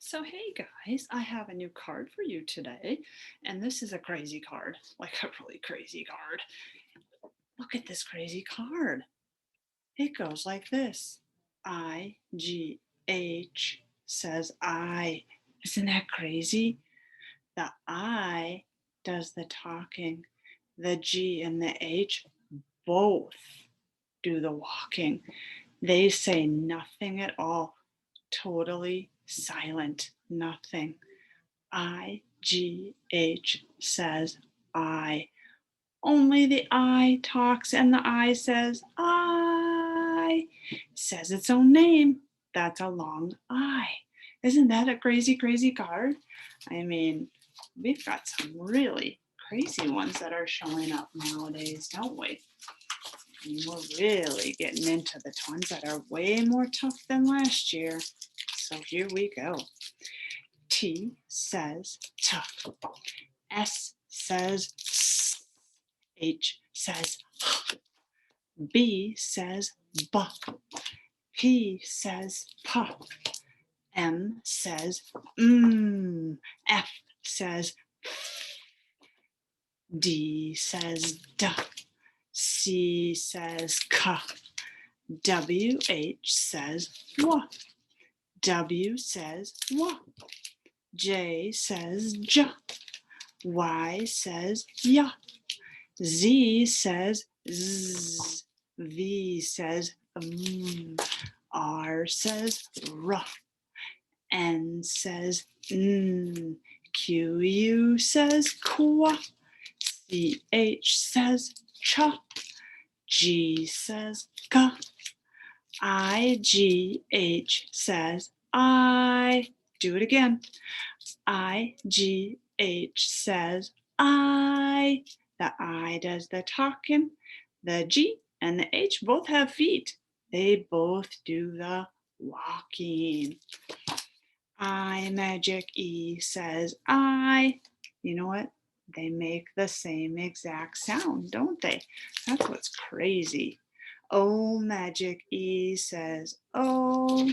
So hey guys, I have a new card for you today, and this is a crazy card, like a really crazy card. Look at this crazy card. It goes like this. I-G-H says I. Isn't that crazy? The I does the talking. The G and the H both do the walking. They say nothing at all. Totally silent. Nothing. I-G-H says I. Only the I talks and the I says I. Says its own name. That's a long I. Isn't that a crazy, crazy card? I mean, we've got some really crazy ones that are showing up nowadays, don't we? And we're really getting into the ones that are way more tough than last year. So here we go. T says T. S says S. H says H. B says B. P says P. M says F says D says D. C says K. W H says W. W says W. J says J. Y says Y. Z says Z. V says R says R. N says N. Q U says Qua. C H says Ch. G says G. I G H says I. Do it again. I G H says I. The I does the talking. The G and the H both have feet. They both do the walking. I magic E says I. You know what? They make the same exact sound, don't they? That's what's crazy. O magic E says O.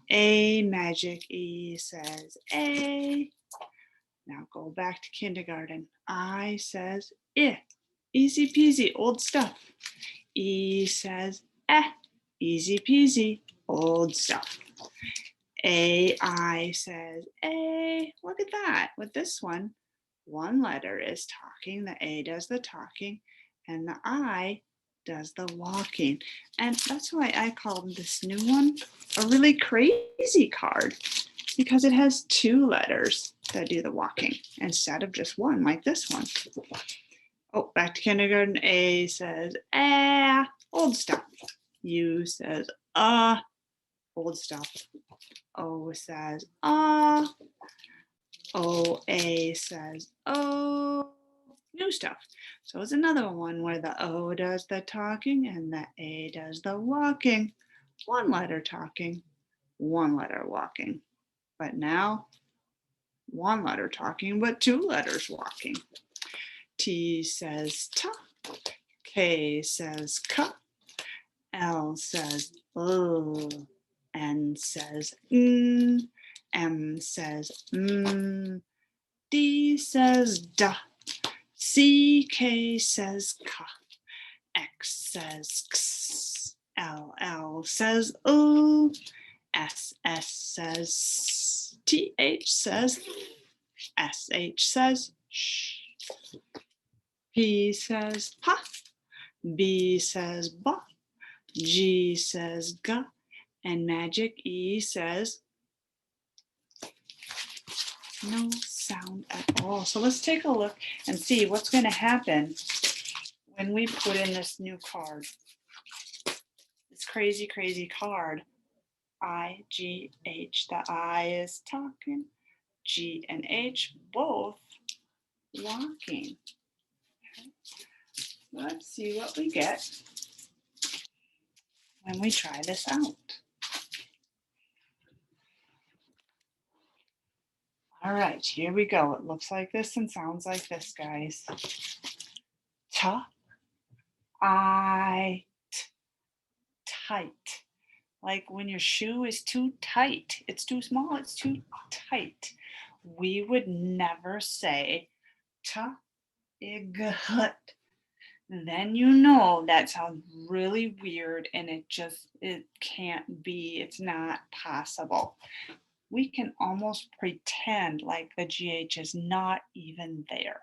A magic E says A. Now go back to kindergarten. I says I. Easy peasy, old stuff. E says eh. Easy peasy, old stuff. I says A. Look at that. With this one letter is talking. The A does the talking, and the I does the walking. And that's why I called this new one a really crazy card, because it has two letters that do the walking instead of just one, like this one. Oh, back to kindergarten. A says ah, old stuff. U says old stuff. O says O-A says oh, new stuff. So it's another one where the O does the talking and the A does the walking. One letter talking, one letter walking. But now, one letter talking, but two letters walking. T says T, K says K, L says L, N says M says D says D, CK says K, X says X, LL says O, SS says TH says SH says sh. P says pa, B says ba, G says ga, and magic E says no sound at all. So let's take a look and see what's going to happen when we put in this new card. This crazy, crazy card. I, G, H. The I is talking. G and H both walking. Let's see what we get when we try this out. All right, here we go. It looks like this and sounds like this, guys. Ta, I, tight. Like when your shoe is too tight, it's too small, it's too tight. We would never say ta igut. Then you know that sounds really weird and it can't be, it's not possible. We can almost pretend like the GH is not even there.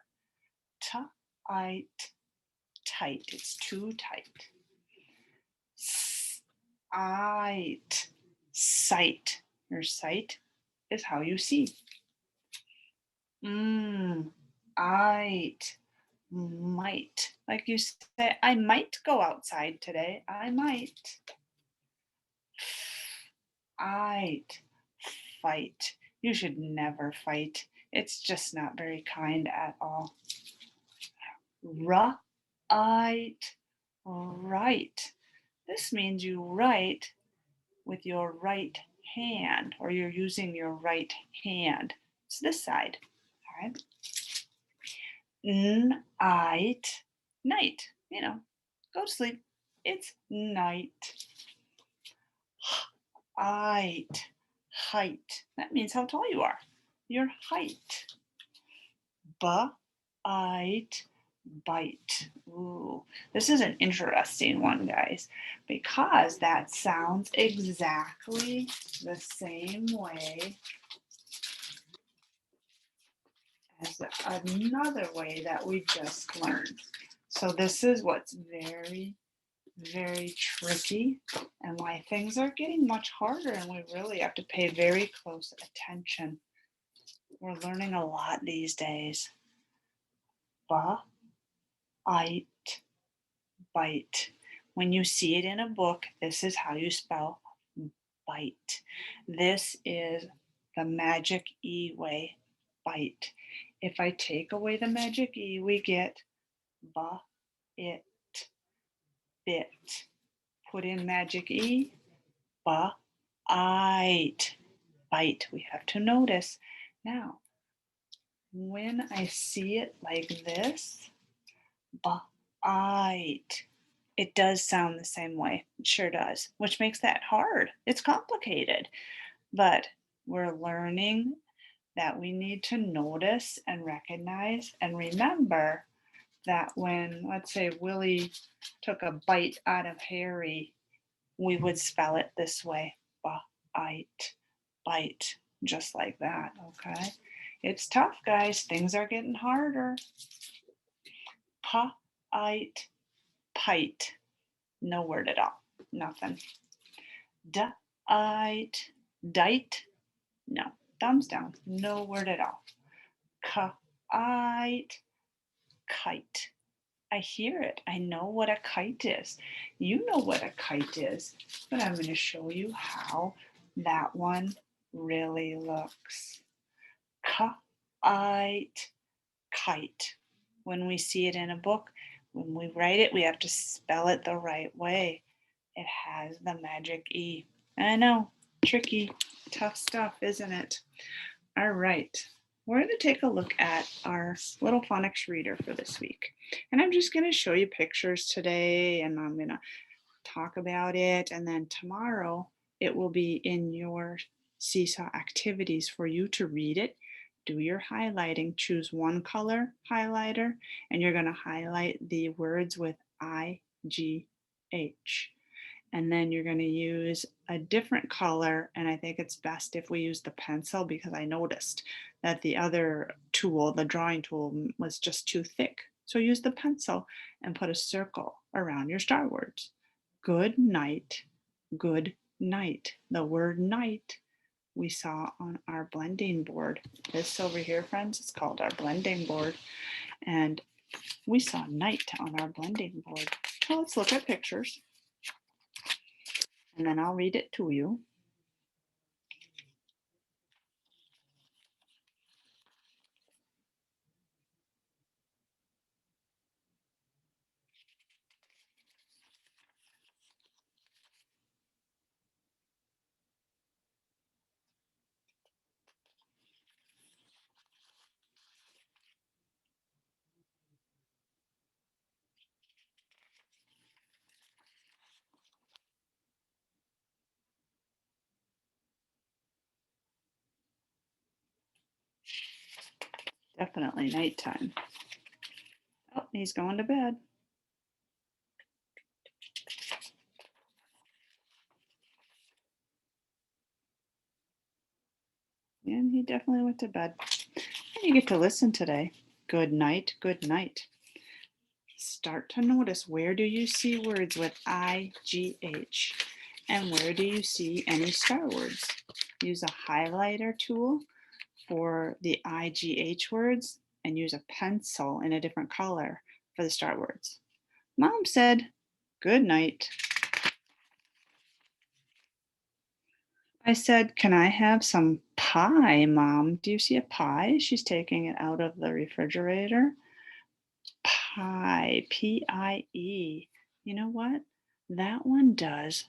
Tight, tight, it's too tight. Sight, sight. Your sight is how you see. Mm, I'd, might. Like you say, I might go outside today. I might. I'd fight. You should never fight. It's just not very kind at all. Right, right. This means you write with your right hand, or you're using your right hand. It's this side. All right. Night, night. Go to sleep. It's night. Height, height. That means how tall you are. Your height. Bite, bite. Ooh, this is an interesting one, guys, because that sounds exactly the same way as another way that we just learned. So this is what's very, very tricky and why things are getting much harder and we really have to pay very close attention. We're learning a lot these days. Bite, bite. When you see it in a book, this is how you spell bite. This is the magic E way, bite. If I take away the magic E, we get ba, it, bit. Put in magic E, ba, ite, bite. We have to notice. Now, when I see it like this, ba, ite, it does sound the same way. It sure does, which makes that hard. It's complicated, but we're learning that we need to notice and recognize and remember that when, let's say, Willie took a bite out of Harry, we would spell it this way, bite, bite, just like that, okay? It's tough, guys. Things are getting harder. Pite, pite. No word at all. Nothing. Dite, dite. No. Thumbs down. No word at all. Kite, kite. I hear it. I know what a kite is. You know what a kite is, but I'm going to show you how that one really looks. Kite, kite. When we see it in a book, when we write it, we have to spell it the right way. It has the magic E. I know, tricky, tough stuff, isn't it? All right, we're going to take a look at our little phonics reader for this week. And I'm just going to show you pictures today and I'm going to talk about it. And then tomorrow it will be in your Seesaw activities for you to read it. Do your highlighting, choose one color highlighter, and you're going to highlight the words with IGH. And then you're going to use a different color, and I think it's best if we use the pencil because I noticed that the other tool, the drawing tool, was just too thick. So use the pencil and put a circle around your star words. Good night, good night. The word night we saw on our blending board. This over here, friends, is called our blending board. And we saw night on our blending board. So let's look at pictures and then I'll read it to you. Definitely nighttime. Oh, he's going to bed. And he definitely went to bed. And you get to listen today. Good night, good night. Start to notice, where do you see words with IGH? And where do you see any star words? Use a highlighter tool for the IGH words and use a pencil in a different color for the star words. Mom said, good night. I said, can I have some pie, Mom? Do you see a pie? She's taking it out of the refrigerator. Pie, P-I-E. You know what? That one does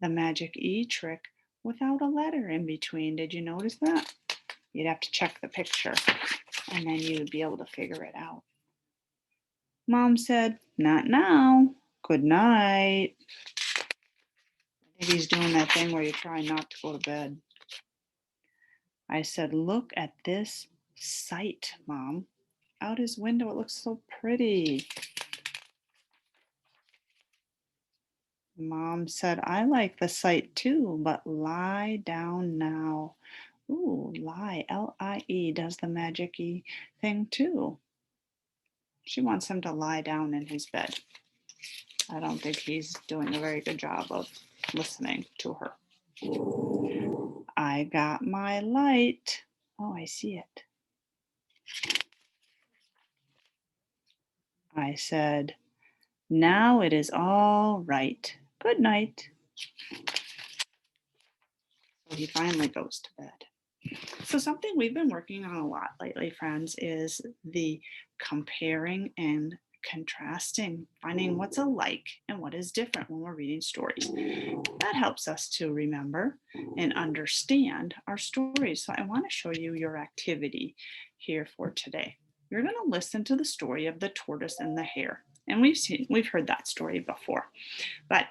the magic E trick without a letter in between. Did you notice that? You'd have to check the picture and then you would be able to figure it out. Mom said, not now. Good night. I think he's doing that thing where you try not to go to bed. I said, look at this sight, Mom. Out his window, it looks so pretty. Mom said, I like the sight too, but lie down now. Ooh, lie, L-I-E, does the magic-y thing too. She wants him to lie down in his bed. I don't think he's doing a very good job of listening to her. I got my light. Oh, I see it. I said, now it is all right. Good night. So he finally goes to bed. So, something we've been working on a lot lately, friends, is the comparing and contrasting, finding what's alike and what is different when we're reading stories. That helps us to remember and understand our stories. So, I want to show you your activity here for today. You're going to listen to the story of the tortoise and the hare. And we've heard that story before. But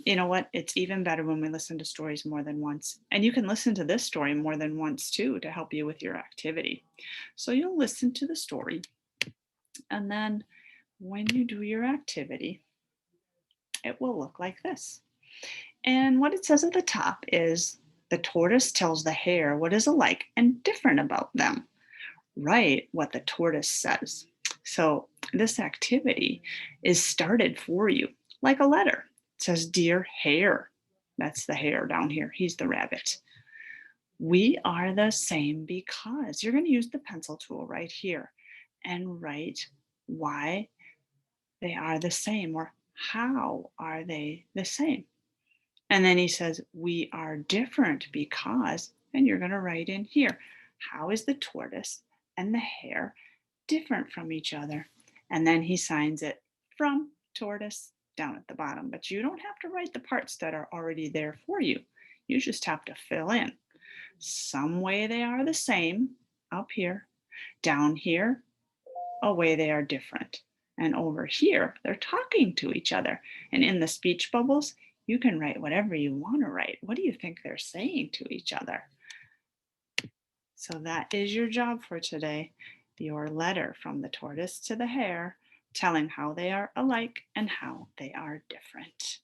you know what? It's even better when we listen to stories more than once. And you can listen to this story more than once too to help you with your activity. So you'll listen to the story. And then when you do your activity, it will look like this. And what it says at the top is the tortoise tells the hare what is alike and different about them. Write what the tortoise says. So this activity is started for you like a letter. It says, Dear Hare. That's the hare down here. He's the rabbit. We are the same because you're going to use the pencil tool right here and write why they are the same or how are they the same. And then he says, we are different because, and you're going to write in here, how is the tortoise and the hare different from each other? And then he signs it from tortoise down at the bottom. But you don't have to write the parts that are already there for you. You just have to fill in. Some way they are the same up here, down here, a way they are different. And over here, they're talking to each other. And in the speech bubbles, you can write whatever you want to write. What do you think they're saying to each other? So that is your job for today. Your letter from the tortoise to the hare, telling how they are alike and how they are different.